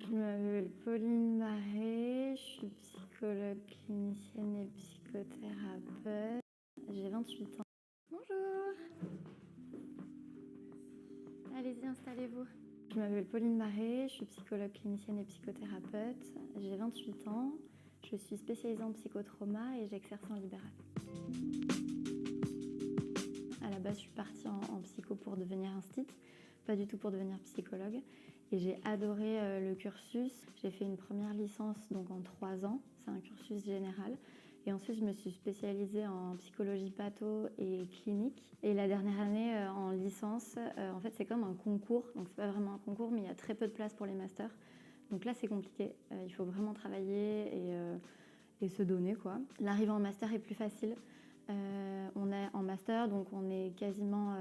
Je m'appelle Pauline Marais, je suis psychologue clinicienne et psychothérapeute. J'ai 28 ans. Bonjour. Allez-y, installez-vous. Je m'appelle Pauline Marais, je suis psychologue clinicienne et psychothérapeute. J'ai 28 ans, je suis spécialisée en psychotrauma et j'exerce en libéral. À la base, je suis partie en psycho pour devenir instite, pas du tout pour devenir psychologue. Et j'ai adoré le cursus. J'ai fait une première licence donc en 3 ans, c'est un cursus général. Et ensuite, je me suis spécialisée en psychologie patho et clinique. Et la dernière année en licence, en fait, c'est comme un concours. Donc, c'est pas vraiment un concours, mais il y a très peu de place pour les masters. Donc là, c'est compliqué. Il faut vraiment travailler et se donner, quoi. L'arrivée en master est plus facile. On est en master, donc on est quasiment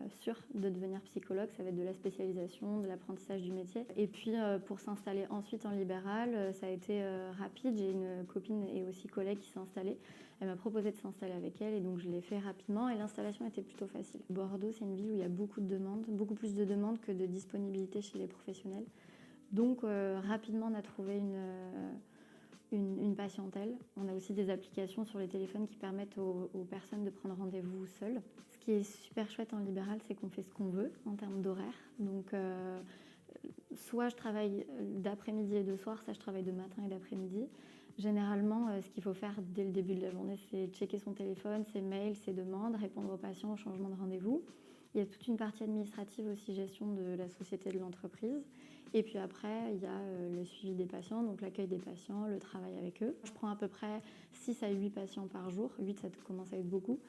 sûr de devenir psychologue. Ça va être de la spécialisation, de l'apprentissage du métier. Et puis pour s'installer ensuite en libéral, ça a été rapide. J'ai une copine et aussi collègue qui s'est installée. Elle m'a proposé de s'installer avec elle et donc je l'ai fait rapidement et l'installation était plutôt facile. Bordeaux, c'est une ville où il y a beaucoup de demandes, beaucoup plus de demandes que de disponibilité chez les professionnels. Donc rapidement on a trouvé une patientèle. On a aussi des applications sur les téléphones qui permettent aux personnes de prendre rendez-vous seules. Ce qui est super chouette en libéral, c'est qu'on fait ce qu'on veut en termes d'horaire. Donc, soit je travaille d'après-midi et de soir, soit je travaille de matin et d'après-midi. Généralement, ce qu'il faut faire dès le début de la journée, c'est checker son téléphone, ses mails, ses demandes, répondre aux patients au changement de rendez-vous. Il y a toute une partie administrative aussi, gestion de la société, de l'entreprise. Et puis après, il y a le suivi des patients, donc l'accueil des patients, le travail avec eux. Je prends à peu près 6 à 8 patients par jour. 8, ça commence à être beaucoup.